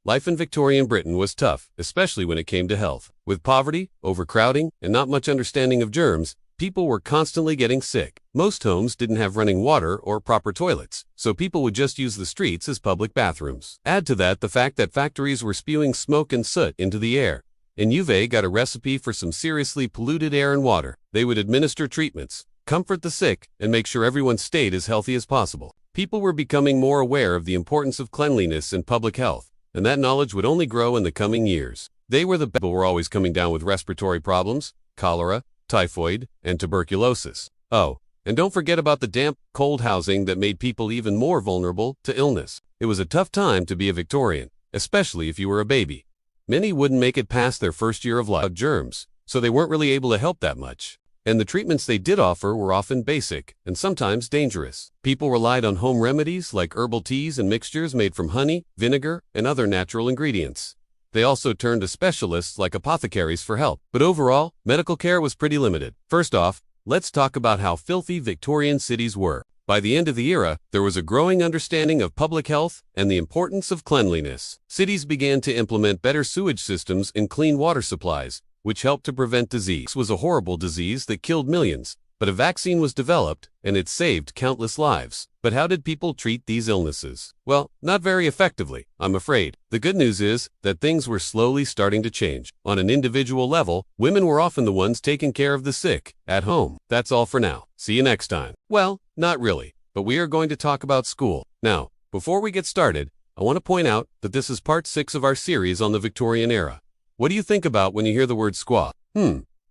Life in Victorian Britain was tough, especially when it came to health. With poverty, overcrowding, and not much understanding of germs, people were constantly getting sick. Most homes didn't have running water or proper toilets, so people would just use the streets as public bathrooms. Add to that the fact that factories were spewing smoke and soot into the air, and Juve got a recipe for some seriously polluted air and water. They would administer treatments, comfort the sick, and make sure everyone stayed as healthy as possible. People were becoming more aware of the importance of cleanliness and public health, and that knowledge would only grow in the coming years. They were the people were always coming down with respiratory problems, cholera, typhoid, and tuberculosis. Oh, and don't forget about the damp, cold housing that made people even more vulnerable to illness. It was a tough time to be a Victorian, especially if you were a baby. Many wouldn't make it past their first year of life with germs, so they weren't really able to help that much. And the treatments they did offer were often basic and sometimes dangerous. People relied on home remedies like herbal teas and mixtures made from honey, vinegar, and other natural ingredients. They also turned to specialists like apothecaries for help. But overall, medical care was pretty limited. First off, let's talk about how filthy Victorian cities were. By the end of the era, there was a growing understanding of public health and the importance of cleanliness. Cities began to implement better sewage systems and clean water supplies, which helped to prevent disease. It was a horrible disease that killed millions, but a vaccine was developed and it saved countless lives. But how did people treat these illnesses? Well, not very effectively, I'm afraid. The good news is that things were slowly starting to change. On an individual level, women were often the ones taking care of the sick at home. That's all for now. See you next time. Well, not really, but we are going to talk about school. Now, before we get started, I want to point out that this is part 6 of our series on the Victorian era. What do you think about when you hear the word squaw?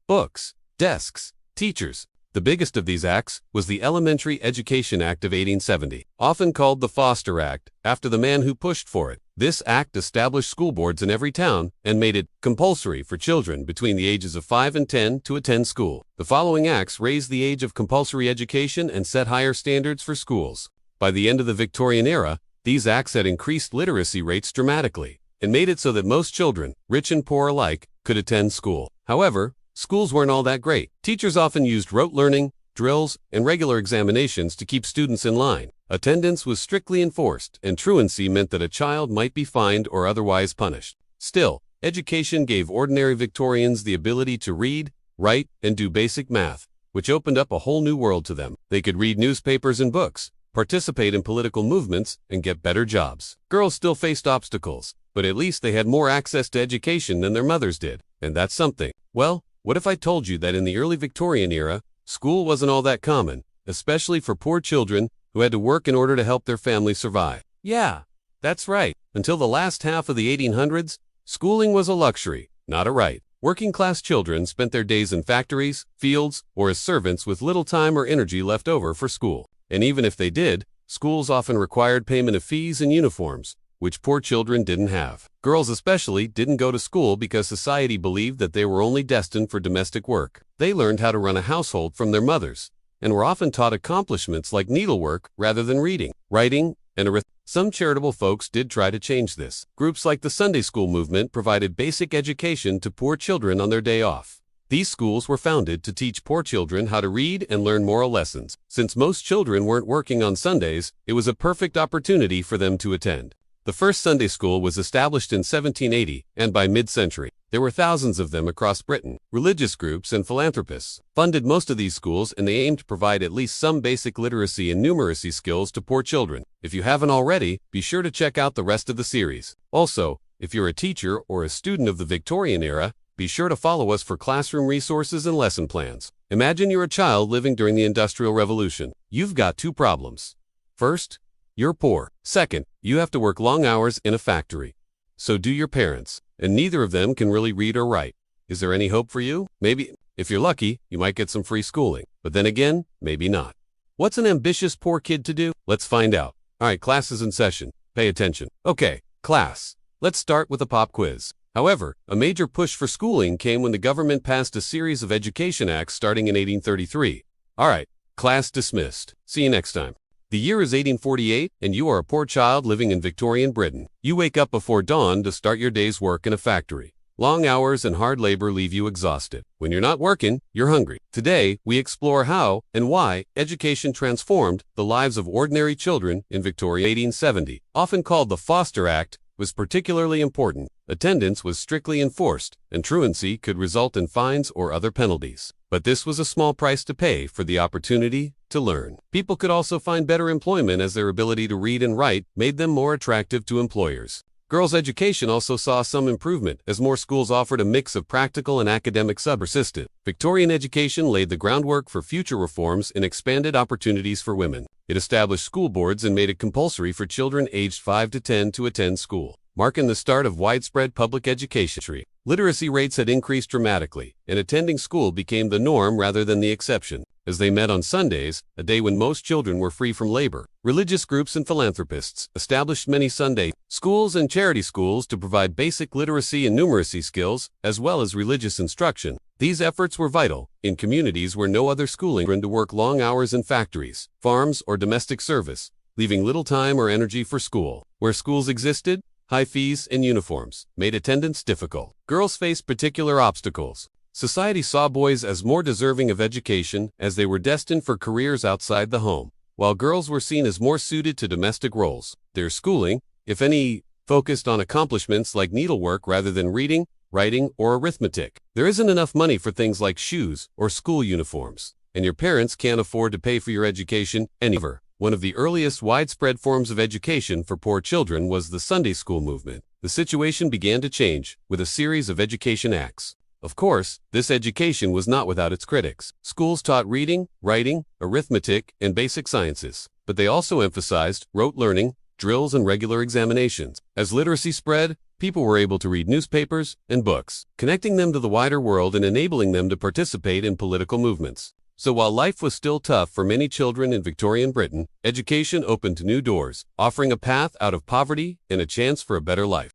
Books, desks, teachers. The biggest of these acts was the Elementary Education Act of 1870, often called the Foster Act, after the man who pushed for it. This act established school boards in every town and made it compulsory for children between the ages of 5 and 10 to attend school. The following acts raised the age of compulsory education and set higher standards for schools. By the end of the Victorian era, these acts had increased literacy rates dramatically and made it so that most children, rich and poor alike, could attend school. However, schools weren't all that great. Teachers often used rote learning, drills, and regular examinations to keep students in line. Attendance was strictly enforced, and truancy meant that a child might be fined or otherwise punished. Still, education gave ordinary Victorians the ability to read, write, and do basic math, which opened up a whole new world to them. They could read newspapers and books, participate in political movements, and get better jobs. Girls still faced obstacles, but at least they had more access to education than their mothers did, and that's something. Well, what if I told you that in the early Victorian era, school wasn't all that common, especially for poor children who had to work in order to help their family survive? Yeah, that's right. Until the last half of the 1800s, schooling was a luxury, not a right. Working-class children spent their days in factories, fields, or as servants with little time or energy left over for school. And even if they did, schools often required payment of fees and uniforms, which poor children didn't have. Girls especially didn't go to school because society believed that they were only destined for domestic work. They learned how to run a household from their mothers, and were often taught accomplishments like needlework rather than reading, writing, and arithmetic. Some charitable folks did try to change this. Groups like the Sunday School movement provided basic education to poor children on their day off. These schools were founded to teach poor children how to read and learn moral lessons. Since most children weren't working on Sundays, it was a perfect opportunity for them to attend. The first Sunday school was established in 1780, and by mid-century, there were thousands of them across Britain. Religious groups and philanthropists funded most of these schools, and they aimed to provide at least some basic literacy and numeracy skills to poor children. If you haven't already, be sure to check out the rest of the series. Also, if you're a teacher or a student of the Victorian era, be sure to follow us for classroom resources and lesson plans. Imagine you're a child living during the Industrial Revolution. You've got 2 problems. First, you're poor. Second, you have to work long hours in a factory. So do your parents, and neither of them can really read or write. Is there any hope for you? Maybe, if you're lucky, you might get some free schooling. But then again, maybe not. What's an ambitious poor kid to do? Let's find out. All right, class is in session. Pay attention. Okay, class. Let's start with a pop quiz. However, a major push for schooling came when the government passed a series of education acts starting in 1833. All right, class dismissed. See you next time. The year is 1848, and you are a poor child living in Victorian Britain. You wake up before dawn to start your day's work in a factory. Long hours and hard labor leave you exhausted. When you're not working, you're hungry. Today, we explore how and why education transformed the lives of ordinary children in Victoria. 1870, often called the Foster Act, was particularly important. Attendance was strictly enforced, and truancy could result in fines or other penalties. But this was a small price to pay for the opportunity to learn. People could also find better employment as their ability to read and write made them more attractive to employers. Girls' education also saw some improvement as more schools offered a mix of practical and academic persisted. Victorian education laid the groundwork for future reforms and expanded opportunities for women. It established school boards and made it compulsory for children aged 5 to 10 to attend school, marking the start of widespread public education. Literacy rates had increased dramatically, and attending school became the norm rather than the exception, as they met on Sundays, a day when most children were free from labor. Religious groups and philanthropists established many Sunday schools and charity schools to provide basic literacy and numeracy skills, as well as religious instruction. These efforts were vital in communities where no other schooling to work long hours in factories, farms, or domestic service, leaving little time or energy for school. Where schools existed, high fees and uniforms made attendance difficult. Girls faced particular obstacles. Society saw boys as more deserving of education as they were destined for careers outside the home, while girls were seen as more suited to domestic roles. Their schooling, if any, focused on accomplishments like needlework rather than reading, writing, or arithmetic. There isn't enough money for things like shoes or school uniforms, and your parents can't afford to pay for your education anywhere. One of the earliest widespread forms of education for poor children was the Sunday school movement. The situation began to change with a series of education acts. Of course, this education was not without its critics. Schools taught reading, writing, arithmetic, and basic sciences, but they also emphasized rote learning, drills, and regular examinations. As literacy spread, people were able to read newspapers and books, connecting them to the wider world and enabling them to participate in political movements. So while life was still tough for many children in Victorian Britain, education opened new doors, offering a path out of poverty and a chance for a better life.